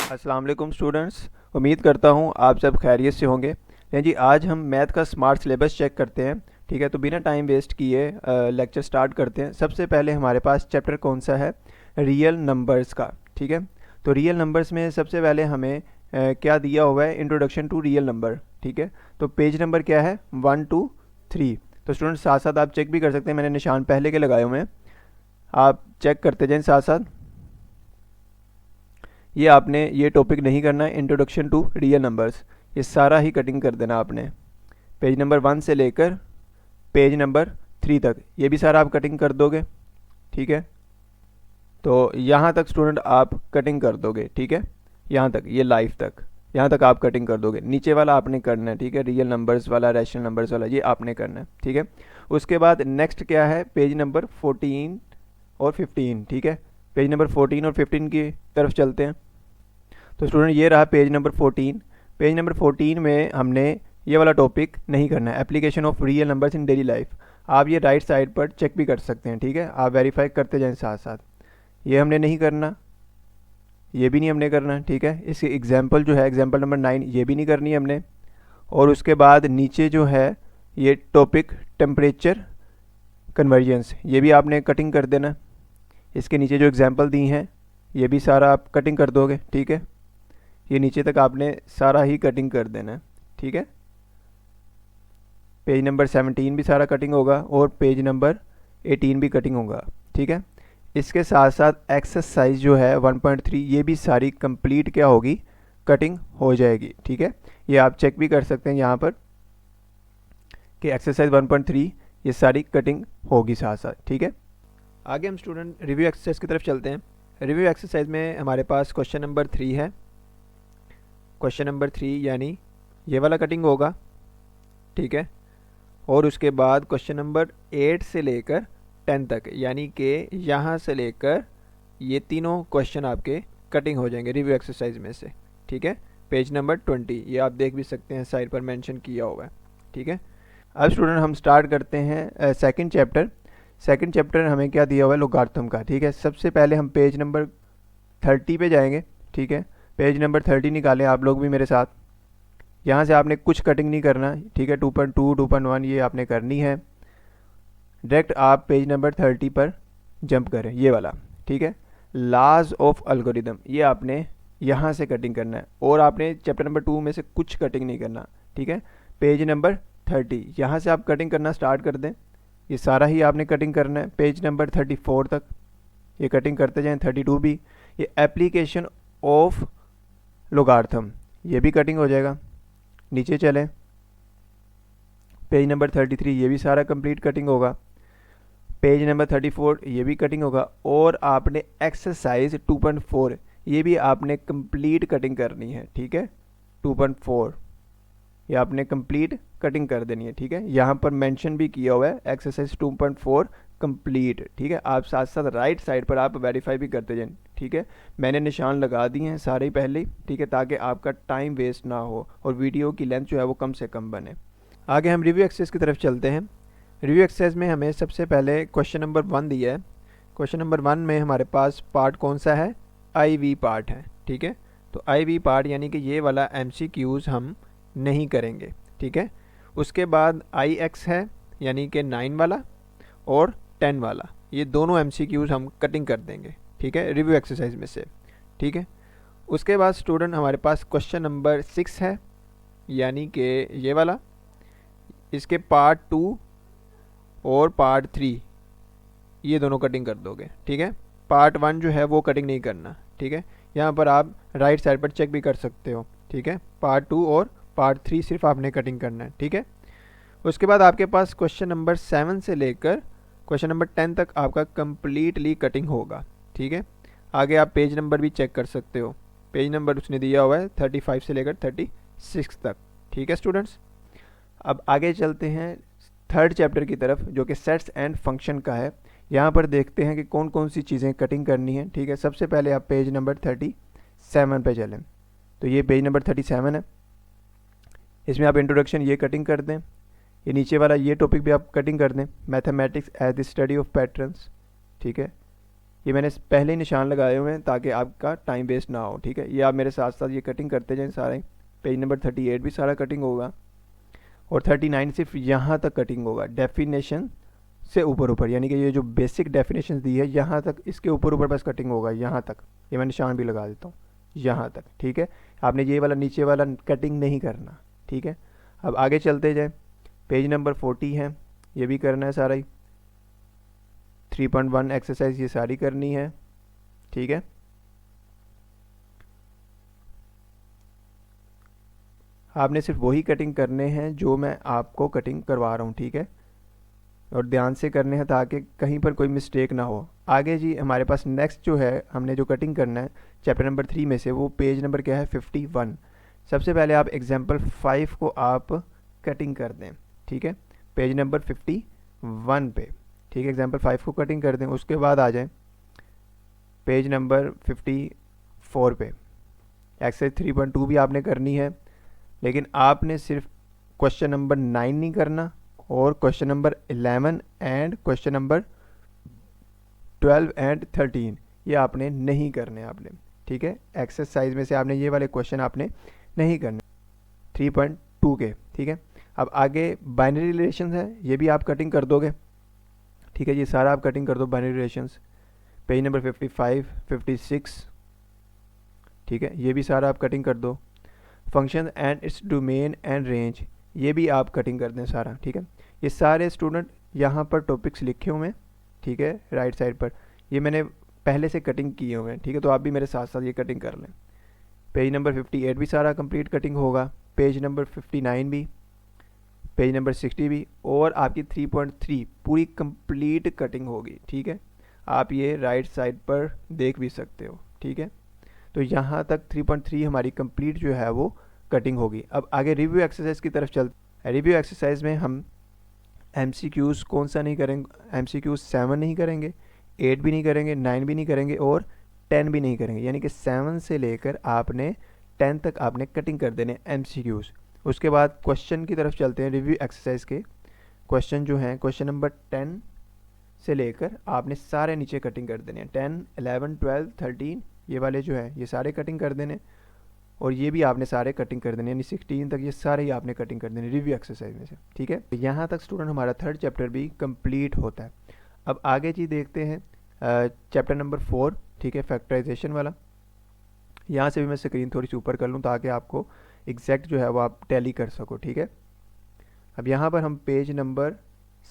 अस्सलाम वालेकुम स्टूडेंट्स। उम्मीद करता हूँ आप सब खैरियत से होंगे। जी आज हम मैथ का स्मार्ट सिलेबस चेक करते हैं। ठीक है, तो बिना टाइम वेस्ट किए लेक्चर स्टार्ट करते हैं। सबसे पहले हमारे पास चैप्टर कौन सा है? रियल नंबर्स का। ठीक है, तो रियल नंबर्स में सबसे पहले हमें क्या दिया हुआ है? Introduction to real number. ठीक है, तो पेज नंबर क्या है? 1 2 3। तो स्टूडेंट्स साथ साथ आप चेक भी कर सकते हैं, मैंने निशान पहले के लगाए हुए हैं, आप चेक करते जाएं साथ साथ। ये आपने ये टॉपिक नहीं करना है, इंट्रोडक्शन टू रियल नंबर्स, ये सारा ही कटिंग कर देना आपने। पेज नंबर 1 से लेकर पेज नंबर 3 तक ये भी सारा आप कटिंग कर दोगे। ठीक है, तो यहाँ तक स्टूडेंट आप कटिंग कर दोगे। ठीक है, यहाँ तक, ये लाइफ तक, यहाँ तक आप कटिंग कर दोगे। नीचे वाला आपने करना है। ठीक है, रियल नंबर्स वाला, रैशनल नंबर्स वाला, ये आपने करना है। ठीक है, उसके बाद नेक्स्ट क्या है? पेज नंबर 14 और 15। ठीक है, पेज नंबर 14 और 15 की तरफ चलते हैं। तो स्टूडेंट ये रहा पेज नंबर 14। पेज नंबर 14 में हमने ये वाला टॉपिक नहीं करना है, application of real numbers in daily life. आप ये राइट साइड पर चेक भी कर सकते हैं। ठीक है, आप वेरीफाई करते जाएं साथ साथ। ये हमने नहीं करना, ये भी नहीं हमने करना। ठीक है, इसके एग्जाम्पल जो है, एग्जाम्पल नंबर 9, ये भी नहीं करनी है हमने। और उसके बाद नीचे जो है ये टॉपिक टेम्परेचर कन्वर्जेंस, ये भी आपने कटिंग कर देना। इसके नीचे जो एग्जाम्पल दी हैं ये भी सारा आप कटिंग कर दोगे। ठीक है, ये नीचे तक आपने सारा ही कटिंग कर देना है। ठीक है, पेज नंबर 17 भी सारा कटिंग होगा और पेज नंबर 18 भी कटिंग होगा। ठीक है, इसके साथ साथ एक्सरसाइज जो है 1.3, ये भी सारी कंप्लीट क्या होगी? कटिंग हो जाएगी। ठीक है, ये आप चेक भी कर सकते हैं यहाँ पर कि एक्सरसाइज 1.3 ये सारी कटिंग होगी साथ साथ। ठीक है, आगे हम स्टूडेंट रिव्यू एक्सरसाइज की तरफ चलते हैं। रिव्यू एक्सरसाइज में हमारे पास क्वेश्चन नंबर 3 है। क्वेश्चन नंबर 3 यानी ये वाला कटिंग होगा। ठीक है, और उसके बाद क्वेश्चन नंबर 8 से लेकर 10 तक, यानी कि यहाँ से लेकर ये तीनों क्वेश्चन आपके कटिंग हो जाएंगे रिव्यू एक्सरसाइज में से। ठीक है, पेज नंबर 20, ये आप देख भी सकते हैं, साइड पर मेंशन किया हुआ है। ठीक है, अब स्टूडेंट हम स्टार्ट करते हैं सेकंड चैप्टर। सेकंड चैप्टर हमें क्या दिया हुआ है? लोगारिथम का। ठीक है, सबसे पहले हम पेज नंबर 30 पे जाएंगे। ठीक है, पेज नंबर 30 निकालें आप लोग भी मेरे साथ। यहाँ से आपने कुछ कटिंग नहीं करना। ठीक है, 2.2 2.1 ये आपने करनी है। डायरेक्ट आप पेज नंबर 30 पर जंप करें, ये वाला। ठीक है, लॉज ऑफ एल्गोरिदम, ये आपने यहाँ से कटिंग करना है और आपने चैप्टर नंबर 2 में से कुछ कटिंग नहीं करना। ठीक है, पेज नंबर 30 यहाँ से आप कटिंग करना स्टार्ट कर दें। ये सारा ही आपने कटिंग करना है पेज नंबर 34 तक, ये कटिंग करते जाएं। 32 भी, ये एप्लीकेशन ऑफ लोगारिथम, ये भी कटिंग हो जाएगा। नीचे चलें, पेज नंबर 33, ये भी सारा कंप्लीट कटिंग होगा। पेज नंबर 34 ये भी कटिंग होगा। और आपने एक्सरसाइज 2.4 ये भी आपने कंप्लीट कटिंग करनी है। ठीक है, 2.4 ये आपने कंप्लीट कटिंग कर देनी है। ठीक है, यहाँ पर मेंशन भी किया हुआ है एक्सरसाइज 2.4 कंप्लीट। ठीक है, आप साथ साथ राइट साइड पर आप वेरीफाई भी करते जाएं। ठीक है, मैंने निशान लगा दिए हैं सारे पहले ही। ठीक है, ताकि आपका टाइम वेस्ट ना हो और वीडियो की लेंथ जो है वो कम से कम बने। आगे हम रिव्यू एक्सरसाइज की तरफ चलते हैं। रिव्यू एक्सरसाइज में हमें सबसे पहले क्वेश्चन नंबर 1 दिया है। क्वेश्चन नंबर 1 में हमारे पास पार्ट कौन सा है? IV पार्ट है। ठीक है, तो IV पार्ट यानी कि ये वाला MCQs हम नहीं करेंगे। ठीक है, उसके बाद IX है यानी कि 9 वाला और 10 वाला, ये दोनों MCQs हम कटिंग कर देंगे। ठीक है, रिव्यू एक्सरसाइज में से। ठीक है, उसके बाद स्टूडेंट हमारे पास क्वेश्चन नंबर 6 है यानी कि ये वाला, इसके पार्ट 2 और पार्ट 3 ये दोनों कटिंग कर दोगे। ठीक है, पार्ट 1 जो है वो कटिंग नहीं करना। ठीक है, यहाँ पर आप राइट साइड पर चेक भी कर सकते हो। ठीक है, पार्ट 2 और पार्ट 3 सिर्फ आपने कटिंग करना है। ठीक है, उसके बाद आपके पास क्वेश्चन नंबर 7 से लेकर क्वेश्चन नंबर 10 तक आपका कंप्लीटली कटिंग होगा। ठीक है, आगे आप पेज नंबर भी चेक कर सकते हो, पेज नंबर उसने दिया हुआ है 35 से लेकर 36 तक। ठीक है स्टूडेंट्स, अब आगे चलते हैं थर्ड चैप्टर की तरफ जो कि सेट्स एंड फंक्शन का है। यहाँ पर देखते हैं कि कौन कौन सी चीज़ें कटिंग करनी है। ठीक है, सबसे पहले आप पेज नंबर 37 पे चलें। तो ये पेज नंबर 37 है, इसमें आप इंट्रोडक्शन ये कटिंग कर दें। ये नीचे वाला ये टॉपिक भी आप कटिंग कर दें, mathematics as the study of patterns. ठीक है, ये मैंने पहले ही निशान लगाए हुए हैं ताकि आपका टाइम वेस्ट ना हो, ठीक है। ये आप मेरे साथ साथ ये कटिंग करते जाएं सारे। पेज नंबर 38 भी सारा कटिंग होगा और 39 सिर्फ यहाँ तक कटिंग होगा, डेफिनेशन से ऊपर ऊपर, यानी कि ये जो बेसिक डेफिनेशन दी है यहाँ तक, इसके ऊपर ऊपर बस कटिंग होगा यहाँ तक। ये मैं निशान भी लगा देता हूँ यहाँ तक, ठीक है। आपने ये वाला नीचे वाला कटिंग नहीं करना, ठीक है। अब आगे चलते जाए, पेज नंबर 40 है, ये भी करना है सारा ही। 3.1 एक्सरसाइज ये सारी करनी है, ठीक है। आपने सिर्फ वही कटिंग करने हैं जो मैं आपको कटिंग करवा रहा हूँ, ठीक है, और ध्यान से करने हैं ताकि कहीं पर कोई मिस्टेक ना हो। आगे जी हमारे पास नेक्स्ट जो है, हमने जो कटिंग करना है चैप्टर नंबर 3 में से, वो पेज नंबर क्या है 51। सबसे पहले आप एग्जाम्पल 5 को आप कटिंग कर दें, ठीक है, पेज नंबर 51 पे, ठीक है। एग्जाम्पल 5 को कटिंग कर दें, उसके बाद आ जाएं पेज नंबर 54 पे। एक्सरसाइज 3.2 भी आपने करनी है, लेकिन आपने सिर्फ क्वेश्चन नंबर 9 नहीं करना और question number 11 and question number 12 and 13 ये आपने नहीं करने आपने, ठीक है। एक्सरसाइज में से आपने ये वाले क्वेश्चन आपने नहीं करने 3.2 के, ठीक है। अब आगे बाइनरी रिलेशंस है, ये भी आप कटिंग कर दोगे, ठीक है। ये सारा आप कटिंग कर दो बाइनरी रिलेशंस, पेज नंबर 55, 56, ठीक है, ये भी सारा आप कटिंग कर दो। Function and its domain and range, ये भी आप कटिंग कर दें सारा, ठीक है। ये सारे स्टूडेंट यहाँ पर टॉपिक्स लिखे हुए हैं, ठीक है, राइट साइड पर, ये मैंने पहले से कटिंग किए हुए हैं, ठीक है। तो आप भी मेरे साथ साथ ये कटिंग कर लें। पेज नंबर 58 भी सारा कंप्लीट कटिंग होगा, पेज नंबर 59 भी, पेज नंबर 60 भी, और आपकी 3.3 पूरी कंप्लीट कटिंग होगी, ठीक है। आप ये राइट साइड पर देख भी सकते हो, ठीक है। तो यहाँ तक 3.3 हमारी कंप्लीट जो है वो कटिंग होगी। अब आगे रिव्यू एक्सरसाइज की तरफ चलते। रिव्यू एक्सरसाइज में हम MCQs कौन सा नहीं करेंगे, MCQs 7 नहीं करेंगे, 8 भी नहीं करेंगे, 9 भी नहीं करेंगे और 10 भी नहीं करेंगे, यानी कि 7 से लेकर आपने 10 तक आपने कटिंग कर देने MCQs। उसके बाद क्वेश्चन की तरफ चलते हैं। रिव्यू एक्सरसाइज के क्वेश्चन जो हैं, क्वेश्चन नंबर 10 से लेकर आपने सारे नीचे कटिंग कर देने हैं, 10, 11, 12, 13 ये वाले जो है ये सारे कटिंग कर देने, और ये भी आपने सारे कटिंग कर देने, यानी 16 तक ये सारे ही आपने कटिंग कर देने रिव्यू एक्सरसाइज में से, ठीक है। यहाँ तक स्टूडेंट हमारा 3rd चैप्टर भी कंप्लीट होता है। अब आगे जी देखते हैं चैप्टर नंबर 4, ठीक है, फैक्टराइजेशन वाला। यहाँ से भी मैं स्क्रीन थोड़ी सी ऊपर कर लूँ ताकि आपको एग्जैक्ट जो है वो आप टैली कर सको, ठीक है। अब यहाँ पर हम पेज नंबर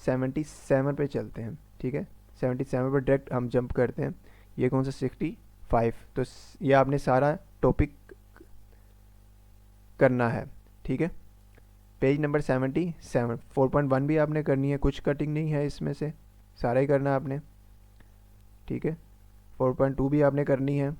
77 पे चलते हैं, ठीक है। 77 पर डायरेक्ट हम जंप करते हैं। ये कौन सा 65, तो ये आपने सारा टॉपिक करना है, ठीक है। पेज नंबर 77, 4.1 भी आपने करनी है, कुछ कटिंग नहीं है इसमें से, सारा ही करना है आपने, ठीक है। 4.2 भी आपने करनी है।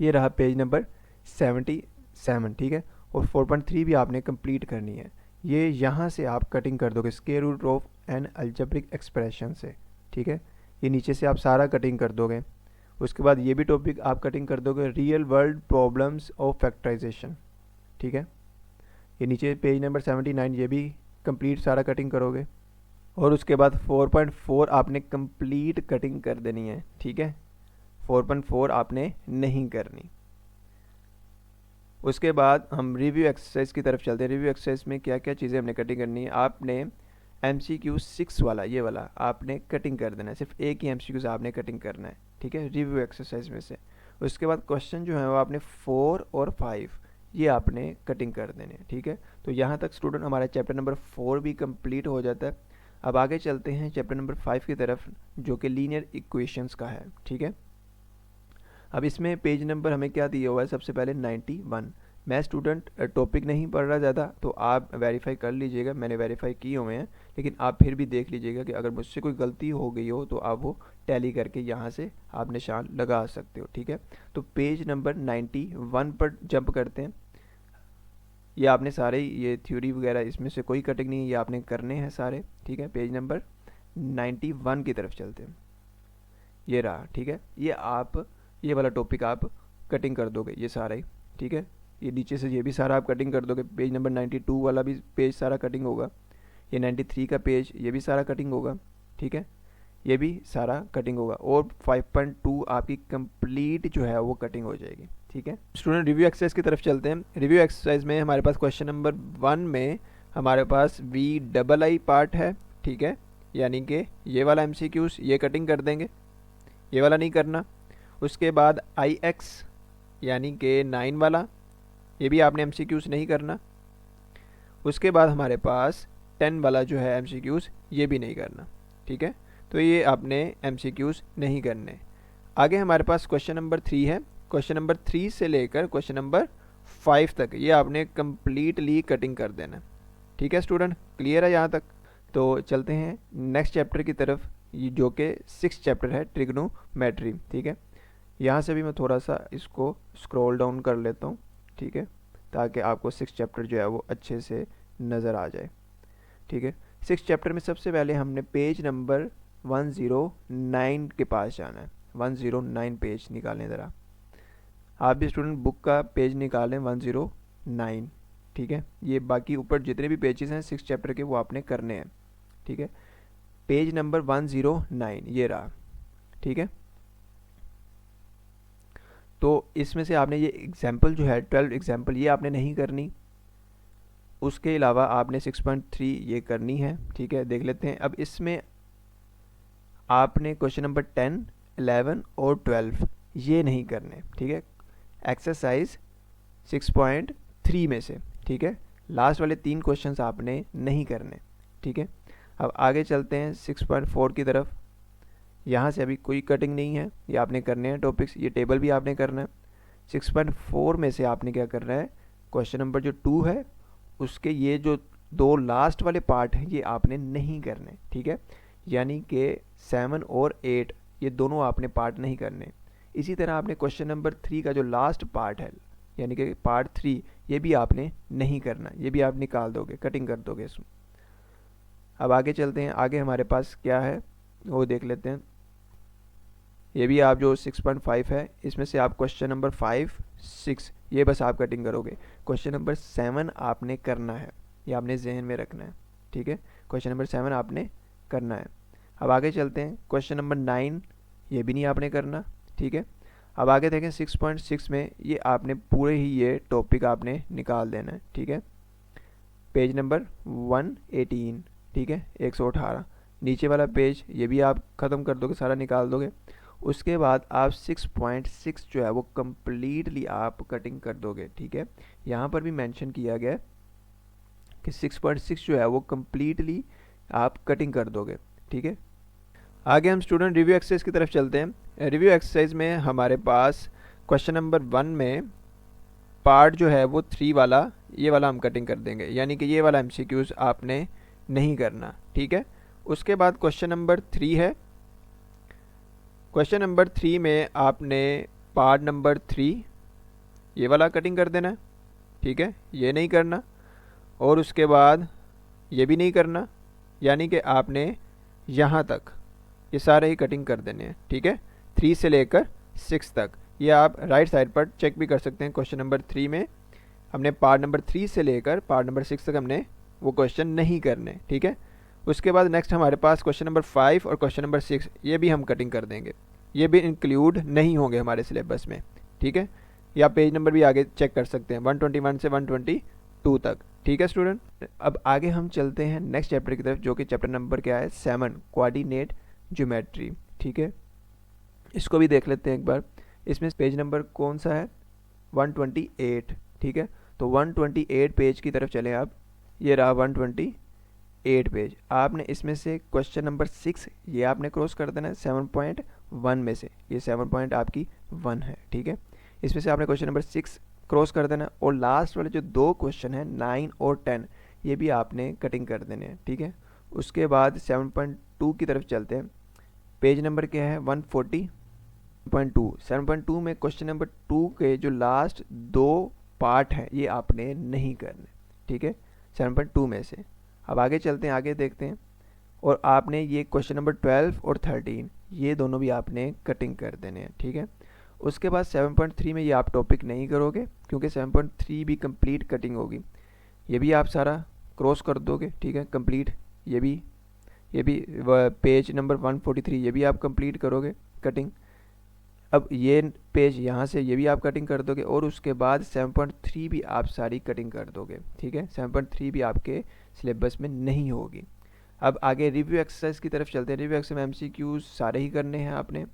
ये रहा पेज नंबर 77, ठीक है। और 4.3 भी आपने कंप्लीट करनी है। ये यहाँ से आप कटिंग कर दोगे square root of an algebraic expression से, ठीक है। ये नीचे से आप सारा कटिंग कर दोगे। उसके बाद ये भी टॉपिक आप कटिंग कर दोगे, real world problems of factorisation, ठीक है। ये नीचे पेज नंबर 79 ये भी कंप्लीट सारा कटिंग करोगे। और उसके बाद 4.4 आपने कंप्लीट कटिंग कर देनी है, ठीक है। 4.4 आपने नहीं करनी। उसके बाद हम रिव्यू एक्सरसाइज की तरफ चलते हैं। रिव्यू एक्सरसाइज में क्या क्या चीज़ें हमने कटिंग करनी है। आपने MCQ 6 वाला, ये वाला आपने कटिंग कर देना है, सिर्फ एक ही MCQ आपने कटिंग करना है, ठीक है, रिव्यू एक्सरसाइज में से। उसके बाद क्वेश्चन जो है वो आपने 4 और 5 ये आपने कटिंग कर देने, ठीक है। तो यहाँ तक स्टूडेंट हमारा चैप्टर नंबर 4 भी कंप्लीट हो जाता है। अब आगे चलते हैं चैप्टर नंबर 5 की तरफ, जो कि लीनियर इक्वेशंस का है, ठीक है। अब इसमें पेज नंबर हमें क्या दिया हुआ है, सबसे पहले 91। मैं स्टूडेंट टॉपिक नहीं पढ़ रहा ज़्यादा, तो आप वेरीफाई कर लीजिएगा, मैंने वेरीफाई किए हुए हैं, लेकिन आप फिर भी देख लीजिएगा कि अगर मुझसे कोई गलती हो गई हो तो आप वो टैली करके यहाँ से आप निशान लगा सकते हो, ठीक है। तो पेज नंबर 91 पर जंप करते हैं। ये आपने सारे ये थ्योरी वगैरह इसमें से कोई कटिंग नहीं है, ये आपने करने हैं सारे, ठीक है। पेज नंबर 91 की तरफ चलते हैं। ये रहा, ठीक है। ये वाला टॉपिक आप कटिंग कर दोगे ये सारा ही, ठीक है। ये नीचे से ये भी सारा आप कटिंग कर दोगे। पेज नंबर 92 वाला भी पेज सारा कटिंग होगा। ये 93 का पेज ये भी सारा कटिंग होगा, ठीक है। ये भी सारा कटिंग होगा और 5.2 आपकी कंप्लीट जो है वो कटिंग हो जाएगी। ठीक है स्टूडेंट, रिव्यू एक्सरसाइज की तरफ चलते हैं। रिव्यू एक्सरसाइज में हमारे पास क्वेश्चन नंबर 1 में हमारे पास VII पार्ट है। ठीक है, यानी कि ये वाला MCQs ये कटिंग कर देंगे, ये वाला नहीं करना। उसके बाद IX यानी कि 9 वाला, ये भी आपने MCQs नहीं करना। उसके बाद हमारे पास 10 वाला जो है MCQs ये भी नहीं करना। ठीक है, तो ये आपने MCQs नहीं करने। आगे हमारे पास क्वेश्चन नंबर 3 है। क्वेश्चन नंबर 3 से लेकर क्वेश्चन नंबर 5 तक ये आपने कम्प्लीटली कटिंग कर देना। ठीक है स्टूडेंट, क्लियर है यहाँ तक? तो चलते हैं नेक्स्ट चैप्टर की तरफ, ये जो कि 6th चैप्टर है, ट्रिग्नोमेट्री। ठीक है, यहाँ से भी मैं थोड़ा सा इसको स्क्रॉल डाउन कर लेता हूँ। ठीक है, ताकि आपको 6th चैप्टर जो है वो अच्छे से नज़र आ जाए। ठीक है, 6th चैप्टर में सबसे पहले हमने पेज नंबर 109 के पास जाना है। 109 पेज निकालें ज़रा, आप भी स्टूडेंट बुक का पेज निकालें 109। ठीक है, ये बाकी ऊपर जितने भी पेजेस हैं 6th चैप्टर के वो आपने करने हैं। ठीक है, पेज नंबर 109 ये रहा। ठीक है, तो इसमें से आपने ये एग्जाम्पल जो है 12 एग्जाम्पल ये आपने नहीं करनी। उसके अलावा आपने 6.3 ये करनी है। ठीक है, देख लेते हैं। अब इसमें आपने क्वेश्चन नंबर 10, 11 और 12 ये नहीं करने। ठीक है, एक्सरसाइज 6.3 में से। ठीक है, लास्ट वाले 3 क्वेश्चंस आपने नहीं करने। ठीक है, अब आगे चलते हैं 6.4 की तरफ। यहाँ से अभी कोई कटिंग नहीं है, ये आपने करने हैं टॉपिक्स, ये टेबल भी आपने करना है। 6.4 में से आपने क्या करना है, क्वेश्चन नंबर जो 2 है उसके ये जो 2 लास्ट वाले पार्ट हैं ये आपने नहीं करने। ठीक है, यानी कि 7 और 8 ये दोनों आपने पार्ट नहीं करने। इसी तरह आपने क्वेश्चन नंबर 3 का जो लास्ट पार्ट है यानी कि पार्ट 3 ये भी आपने नहीं करना, ये भी आप निकाल दोगे, कटिंग कर दोगे इसमें। अब आगे चलते हैं, आगे हमारे पास क्या है वो देख लेते हैं। ये भी आप जो 6.5 है इसमें से आप क्वेश्चन नंबर 5, 6 ये बस आप कटिंग करोगे। क्वेश्चन नंबर 7 आपने करना है, ये आपने जहन में रखना है। ठीक है, क्वेश्चन नंबर 7 आपने करना है। अब आगे चलते हैं, क्वेश्चन नंबर 9 ये भी नहीं आपने करना। ठीक है, अब आगे देखें 6.6 में ये आपने पूरे ही ये टॉपिक आपने निकाल देना है। ठीक है, पेज नंबर 118। ठीक है, 118 नीचे वाला पेज ये भी आप ख़त्म कर दोगे, सारा निकाल दोगे। उसके बाद आप 6.6 जो है वो कम्प्लीटली आप कटिंग कर दोगे। ठीक है, यहाँ पर भी मेंशन किया गया है कि 6.6 जो है वो कम्प्लीटली आप कटिंग कर दोगे। ठीक है, आगे हम स्टूडेंट रिव्यू एक्सरसाइज की तरफ चलते हैं। रिव्यू एक्सरसाइज में हमारे पास क्वेश्चन नंबर 1 में पार्ट जो है वो 3 वाला ये वाला हम कटिंग कर देंगे, यानी कि ये वाला MCQs आपने नहीं करना। ठीक है, उसके बाद क्वेश्चन नंबर 3 है। क्वेश्चन नंबर 3 में आपने पार्ट नंबर 3 ये वाला कटिंग कर देना है। ठीक है, ये नहीं करना, और उसके बाद ये भी नहीं करना, यानी कि आपने यहाँ तक ये सारे ही कटिंग कर देने हैं। ठीक है, 3 से लेकर 6 तक ये आप राइट साइड पर चेक भी कर सकते हैं। क्वेश्चन नंबर 3 में हमने पार्ट नंबर 3 से लेकर पार्ट नंबर 6 तक हमने वो क्वेश्चन नहीं करने। ठीक है, उसके बाद नेक्स्ट हमारे पास क्वेश्चन नंबर 5 और क्वेश्चन नंबर 6 ये भी हम कटिंग कर देंगे, ये भी इंक्लूड नहीं होंगे हमारे सिलेबस में। ठीक है, या पेज नंबर भी आगे चेक कर सकते हैं 121 से 122 तक। ठीक है स्टूडेंट, अब आगे हम चलते हैं नेक्स्ट चैप्टर की तरफ, जो कि चैप्टर नंबर क्या है 7, कोऑर्डिनेट ज्योमेट्री। ठीक है, इसको भी देख लेते हैं एक बार। इसमें पेज नंबर कौन सा है 128। ठीक है, तो 128 पेज की तरफ चलें आप, ये रहा 128 पेज। आपने इसमें से क्वेश्चन नंबर 6 ये आपने क्रॉस कर देना है 7.1 में से, ये 7 पॉइंट आपकी 1 है। ठीक है, इसमें से आपने क्वेश्चन नंबर 6 क्रॉस कर देना, और लास्ट वाले जो 2 क्वेश्चन हैं 9 और 10 ये भी आपने कटिंग कर देने हैं। ठीक है, उसके बाद 7.2 की तरफ चलते हैं। पेज नंबर क्या है 140.2। 7.2 में क्वेश्चन नंबर 2 के जो लास्ट 2 पार्ट हैं ये आपने नहीं करने। ठीक है, 7.2 में से। अब आगे चलते हैं, आगे देखते हैं, और आपने ये क्वेश्चन नंबर 12 और 13 ये दोनों भी आपने कटिंग कर देने हैं। ठीक है, उसके बाद 7.3 में ये आप टॉपिक नहीं करोगे, क्योंकि 7.3 भी कंप्लीट कटिंग होगी, ये भी आप सारा क्रॉस कर दोगे। ठीक है, कंप्लीट ये भी ये भी पेज नंबर 143 ये भी आप कंप्लीट करोगे कटिंग। अब ये पेज यहाँ से ये भी आप कटिंग कर दोगे और उसके बाद 7.3 भी आप सारी कटिंग कर दोगे, ठीक है। 7.3 भी आपके सिलेबस में नहीं होगी। अब आगे रिव्यू एक्सरसाइज की तरफ चलते हैं। रिव्यू एक्सरसाइज में एमसीक्यूज सारे ही करने हैं आपने।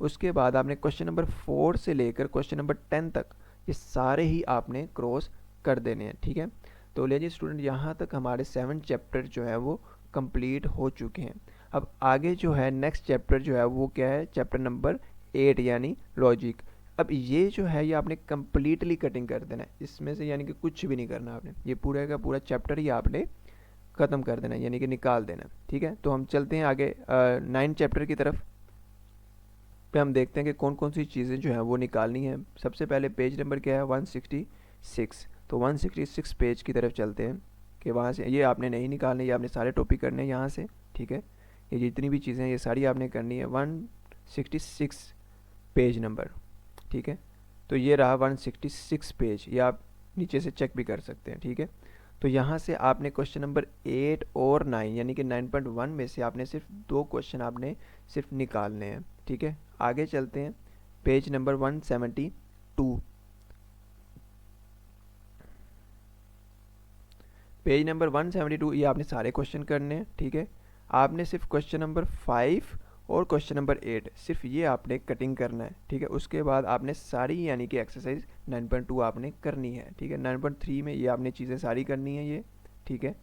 उसके बाद आपने क्वेश्चन नंबर 4 से लेकर क्वेश्चन नंबर 10 तक ये सारे ही आपने क्रॉस कर देने हैं, ठीक है। तो लीजिए स्टूडेंट, यहाँ तक हमारे 7 चैप्टर जो है वो कंप्लीट हो चुके हैं। अब आगे जो है नेक्स्ट चैप्टर जो है वो क्या है, चैप्टर नंबर 8 यानी लॉजिक। अब ये जो है ये आपने कम्प्लीटली कटिंग कर देना है इसमें से, यानी कि कुछ भी नहीं करना आपने, ये पूरा का पूरा चैप्टर ही आपने ख़त्म कर देना है, यानी कि निकाल देना, ठीक है। तो हम चलते हैं आगे 9 चैप्टर की तरफ। पे हम देखते हैं कि कौन कौन सी चीज़ें जो हैं वो निकालनी है। सबसे पहले पेज नंबर क्या है 166, तो 166 पेज की तरफ चलते हैं कि वहाँ से ये आपने नहीं निकालने, ये आपने सारे टॉपिक करने हैं यहाँ से, ठीक है। ये जितनी भी चीज़ें हैं ये सारी आपने करनी है 166 पेज नंबर, ठीक है। तो ये रहा 166 पेज, ये आप नीचे से चेक भी कर सकते हैं, ठीक है। तो यहाँ से आपने क्वेश्चन नंबर 8 और 9 यानी कि 9.1 में से आपने सिर्फ 2 क्वेश्चन आपने सिर्फ निकालने हैं, ठीक है। आगे चलते हैं पेज नंबर 172। पेज नंबर 172 ये आपने सारे क्वेश्चन करने हैं, ठीक है। आपने सिर्फ क्वेश्चन नंबर 5 और क्वेश्चन नंबर 8 सिर्फ ये आपने कटिंग करना है, ठीक है। उसके बाद आपने सारी यानी कि एक्सरसाइज 9.2 आपने करनी है, ठीक है। 9.3 में ये आपने चीज़ें सारी करनी है ये, ठीक है।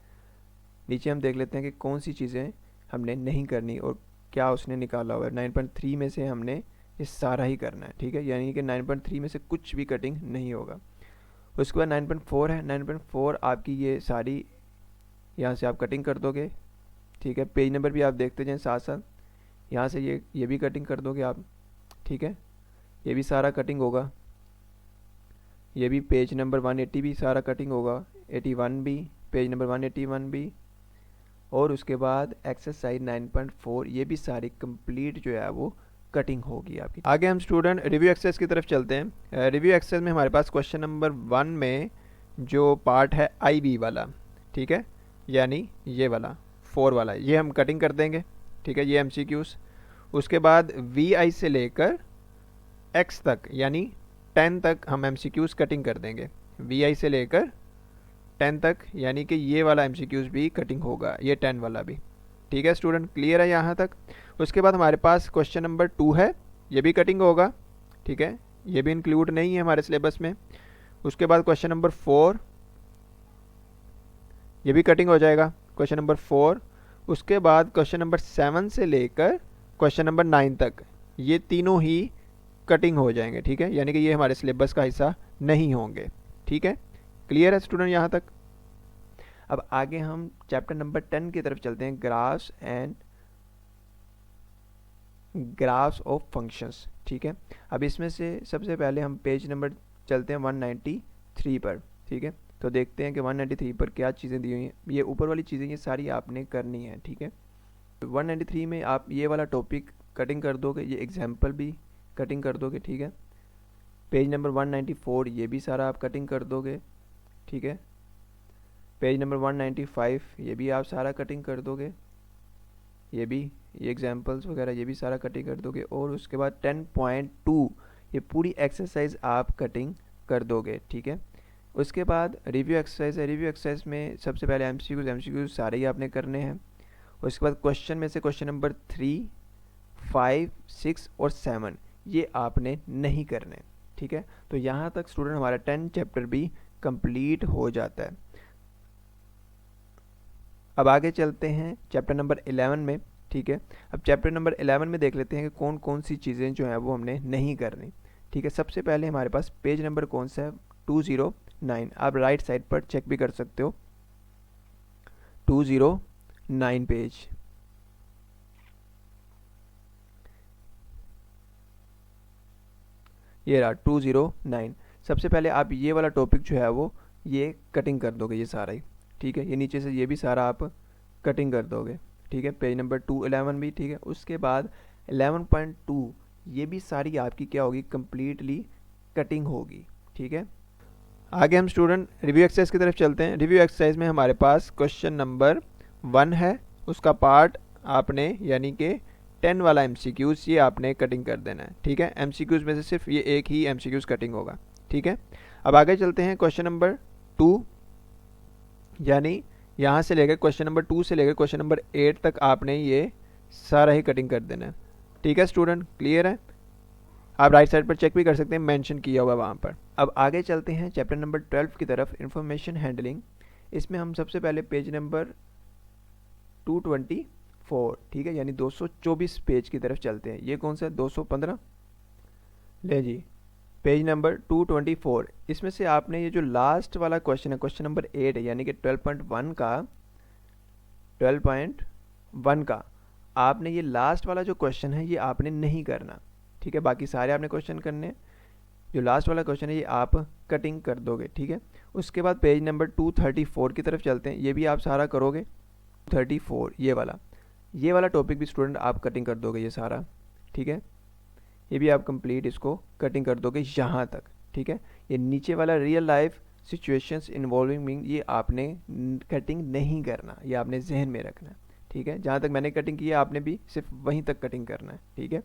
नीचे हम देख लेते हैं कि कौन सी चीज़ें हमने नहीं करनी और क्या उसने निकाला हुआ है। 9.3 में से हमने ये सारा ही करना है, ठीक है, यानी कि 9.3 में से कुछ भी कटिंग नहीं होगा। उसके बाद 9.4 है, 9.4 आपकी ये सारी यहाँ से आप कटिंग कर दोगे, ठीक है। पेज नंबर भी आप देखते जाएं साथ साथ, यहाँ से ये भी कटिंग कर दोगे आप, ठीक है। ये भी सारा कटिंग होगा, ये भी पेज नंबर 180 भी सारा कटिंग होगा, 81 भी, पेज नंबर 181 भी, और उसके बाद एक्सरसाइज 9.4 ये भी सारी कंप्लीट जो है वो कटिंग होगी आपकी। आगे हम स्टूडेंट रिव्यू एक्सरसाइज की तरफ चलते हैं। रिव्यू एक्सरसाइज में हमारे पास क्वेश्चन नंबर 1 में जो पार्ट है IB वाला, ठीक है, यानी ये वाला 4 वाला, ये हम कटिंग कर देंगे, ठीक है, ये MCQs। उसके बाद VI से लेकर X तक यानी 10 तक हम MCQs कटिंग कर देंगे, VI से लेकर 10 तक, यानी कि ये वाला MCQs भी कटिंग होगा, ये 10 वाला भी, ठीक है स्टूडेंट, क्लियर है यहाँ तक। उसके बाद हमारे पास क्वेश्चन नंबर 2 है, ये भी कटिंग होगा, ठीक है, ये भी इंक्लूड नहीं है हमारे सिलेबस में। उसके बाद क्वेश्चन नंबर 4 ये भी कटिंग हो जाएगा, क्वेश्चन नंबर 4। उसके बाद क्वेश्चन नंबर 7 से लेकर क्वेश्चन नंबर 9 तक ये तीनों ही कटिंग हो जाएंगे, ठीक है, यानी कि ये हमारे सिलेबस का हिस्सा नहीं होंगे, ठीक है, क्लियर है स्टूडेंट यहाँ तक। अब आगे हम चैप्टर नंबर 10 की तरफ चलते हैं, ग्राफ्स ऑफ फंक्शंस, ठीक है। अब इसमें से सबसे पहले हम पेज नंबर चलते हैं 193 पर, ठीक है। तो देखते हैं कि 193 पर क्या चीज़ें दी हुई हैं। ये ऊपर वाली चीज़ें ये सारी आपने करनी है, ठीक है। 193 में आप ये वाला टॉपिक कटिंग कर दोगे, ये एग्जाम्पल भी कटिंग कर दोगे, ठीक है। पेज नंबर 194 ये भी सारा आप कटिंग कर दोगे, ठीक है। पेज नंबर 195 ये भी आप सारा कटिंग कर दोगे, ये भी, ये एग्जाम्पल्स वगैरह ये भी सारा कटिंग कर दोगे। और उसके बाद 10.2 ये पूरी एक्सरसाइज आप कटिंग कर दोगे, ठीक है। उसके बाद रिव्यू एक्सरसाइज है, रिव्यू एक्सरसाइज में सबसे पहले MCQs सारे ही आपने करने हैं। उसके बाद क्वेश्चन में से क्वेश्चन नंबर 3, 5, 6 और 7 ये आपने नहीं करने, ठीक है। तो यहाँ तक स्टूडेंट हमारा 10 चैप्टर भी कंप्लीट हो जाता है। अब आगे चलते हैं चैप्टर नंबर 11 में, ठीक है। अब चैप्टर नंबर 11 में देख लेते हैं कि कौन कौन सी चीज़ें जो हैं वो हमने नहीं करनी, ठीक है। सबसे पहले हमारे पास पेज नंबर कौन सा है 209, आप राइट साइड पर चेक भी कर सकते हो, 209 पेज। ये रहा 209। सबसे पहले आप ये वाला टॉपिक जो है वो ये कटिंग कर दोगे, ये सारा ही, ठीक है। ये नीचे से ये भी सारा आप कटिंग कर दोगे, ठीक है, पेज नंबर 211 भी, ठीक है। उसके बाद 11.2 ये भी सारी आपकी क्या होगी, कंप्लीटली कटिंग होगी, ठीक है। आगे हम स्टूडेंट रिव्यू एक्सरसाइज की तरफ चलते हैं। रिव्यू एक्सरसाइज में हमारे पास क्वेश्चन नंबर 1 है, उसका पार्ट आपने यानी कि 10 वाला MCQs ये आपने कटिंग कर देना है, ठीक है। MCQs में से सिर्फ ये एक ही MCQs कटिंग होगा, ठीक है। अब आगे चलते हैं क्वेश्चन नंबर 2, यानी यहाँ से लेकर क्वेश्चन नंबर 2 से लेकर क्वेश्चन नंबर 8 तक आपने ये सारा ही कटिंग कर देना है, ठीक है स्टूडेंट, क्लियर है। आप राइट साइड पर चेक भी कर सकते हैं, मेंशन किया हुआ वहाँ पर। अब आगे चलते हैं चैप्टर नंबर 12 की तरफ, इंफॉर्मेशन हैंडलिंग। इसमें हम सबसे पहले पेज नंबर 224, ठीक है, यानी 224 पेज की तरफ चलते हैं। ये कौन सा है? 215 ले जी, पेज नंबर 224। इसमें से आपने ये जो लास्ट वाला क्वेश्चन है, क्वेश्चन नंबर 8 है, यानी कि 12.1 का आपने ये लास्ट वाला जो क्वेश्चन है ये आपने नहीं करना, ठीक है। बाकी सारे आपने क्वेश्चन करने हैं, जो लास्ट वाला क्वेश्चन है ये आप कटिंग कर दोगे, ठीक है। उसके बाद पेज नंबर 234 की तरफ चलते हैं, ये भी आप सारा करोगे। 34 ये वाला टॉपिक भी स्टूडेंट आप कटिंग कर दोगे ये सारा, ठीक है। ये भी आप कंप्लीट इसको कटिंग कर दोगे यहाँ तक, ठीक है। ये नीचे वाला real life situations involving mean ये आपने कटिंग नहीं करना, ये आपने जहन में रखना है, ठीक है। जहाँ तक मैंने कटिंग की है आपने भी सिर्फ वहीं तक कटिंग करना है, ठीक है।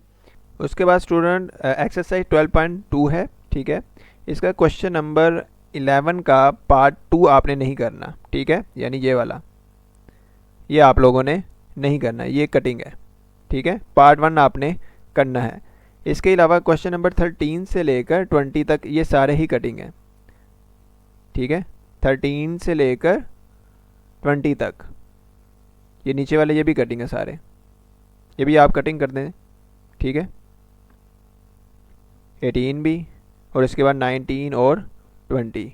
उसके बाद स्टूडेंट एक्सरसाइज 12.2 है, ठीक है। इसका क्वेश्चन नंबर 11 का पार्ट 2 आपने नहीं करना, ठीक है, यानी ये वाला ये आप लोगों ने नहीं करना है, ये कटिंग है, ठीक है। पार्ट 1 आपने करना है। इसके अलावा क्वेश्चन नंबर 13 से लेकर 20 तक ये सारे ही कटिंग है, ठीक है। 13 से लेकर 20 तक ये नीचे वाले ये भी कटिंग है सारे, ये भी आप कटिंग कर दें, ठीक है। 18 भी, और इसके बाद 19 और 20,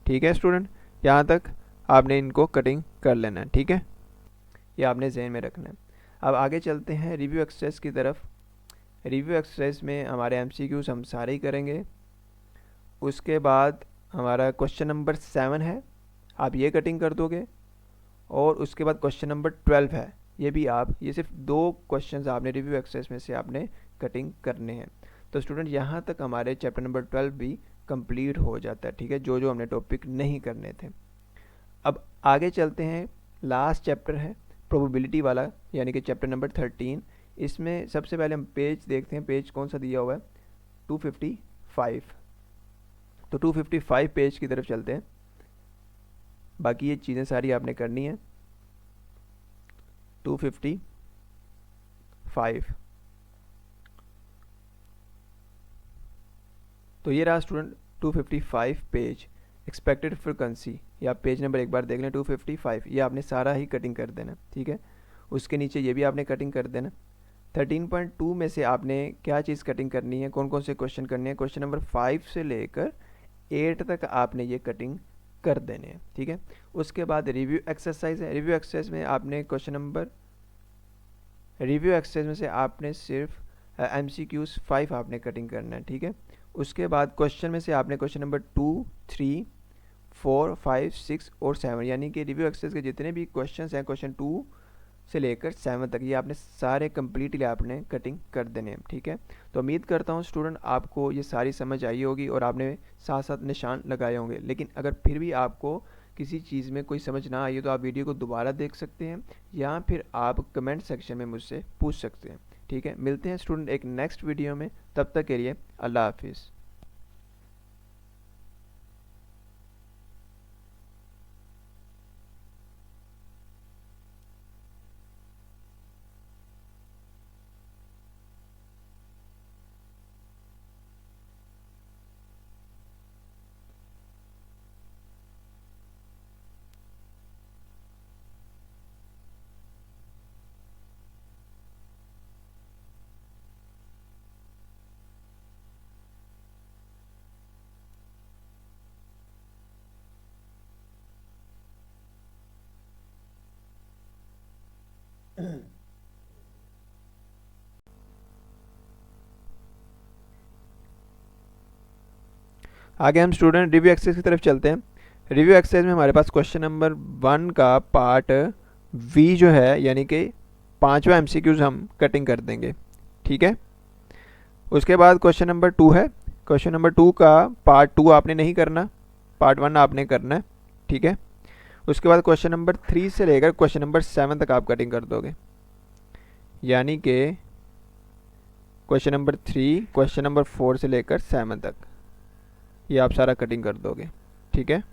ठीक है स्टूडेंट। यहाँ तक आपने इनको कटिंग कर लेना है, ठीक है, ये आपने जहन में रखना है। अब आगे चलते हैं रिव्यू एक्सरसाइज की तरफ। रिव्यू एक्सरसाइज में हमारे MCQs हम सारे ही करेंगे। उसके बाद हमारा क्वेश्चन नंबर 7 है, आप ये कटिंग कर दोगे। और उसके बाद क्वेश्चन नंबर 12 है, ये भी आप, ये सिर्फ 2 क्वेश्चंस आपने रिव्यू एक्सरसाइज में से आपने कटिंग करने हैं। तो स्टूडेंट यहाँ तक हमारे चैप्टर नंबर 12 भी कंप्लीट हो जाता है, ठीक है, जो जो हमने टॉपिक नहीं करने थे। अब आगे चलते हैं, लास्ट चैप्टर है प्रोबेबिलिटी वाला, यानी कि चैप्टर नंबर 13। इसमें सबसे पहले हम पेज देखते हैं, पेज कौन सा दिया हुआ है? 255। तो 255 पेज की तरफ चलते हैं, बाकी ये चीज़ें सारी आपने करनी है। 255, तो ये रहा स्टूडेंट 255 पेज, एक्सपेक्टेड फ्रीक्वेंसी, या आप पेज नंबर एक बार देख लें 255, ये आपने सारा ही कटिंग कर देना, ठीक है। उसके नीचे ये भी आपने कटिंग कर देना। 13.2 में से आपने क्या चीज़ कटिंग करनी है, कौन कौन से क्वेश्चन करने हैं? क्वेश्चन नंबर 5 से लेकर 8 तक आपने ये कटिंग कर देने हैं, ठीक है। उसके बाद रिव्यू एक्सरसाइज है। रिव्यू एक्सरसाइज में आपने रिव्यू एक्सरसाइज में से आपने सिर्फ MCQs 5 आपने कटिंग करना है, ठीक है। उसके बाद क्वेश्चन में से आपने क्वेश्चन नंबर 2, 3, 4, 5, 6 और 7, यानी कि रिव्यू एक्सरसाइज के जितने भी क्वेश्चंस हैं क्वेश्चन 2 से लेकर 7 तक, ये आपने सारे कम्प्लीटली आपने कटिंग कर देने हैं, ठीक है। तो उम्मीद करता हूँ स्टूडेंट आपको ये सारी समझ आई होगी और आपने साथ साथ निशान लगाए होंगे। लेकिन अगर फिर भी आपको किसी चीज़ में कोई समझ ना आई तो आप वीडियो को दोबारा देख सकते हैं, या फिर आप कमेंट सेक्शन में मुझसे पूछ सकते हैं, ठीक है। मिलते हैं स्टूडेंट एक नेक्स्ट वीडियो में, तब तक के लिए अल्लाह हाफिज़। आगे हम स्टूडेंट रिव्यू एक्सरसाइज की तरफ चलते हैं। रिव्यू एक्सरसाइज में हमारे पास क्वेश्चन नंबर 1 का पार्ट V जो है, यानी कि 5वां MCQs हम कटिंग कर देंगे, ठीक है। उसके बाद क्वेश्चन नंबर 2 है। क्वेश्चन नंबर 2 का पार्ट 2 आपने नहीं करना, पार्ट 1 आपने करना है, ठीक है। उसके बाद क्वेश्चन नंबर 3 से लेकर क्वेश्चन नंबर 7 तक आप कटिंग कर दोगे, यानी कि क्वेश्चन नंबर 3, क्वेश्चन नंबर 4 से लेकर 7 तक ये आप सारा कटिंग कर दोगे। ठीक है।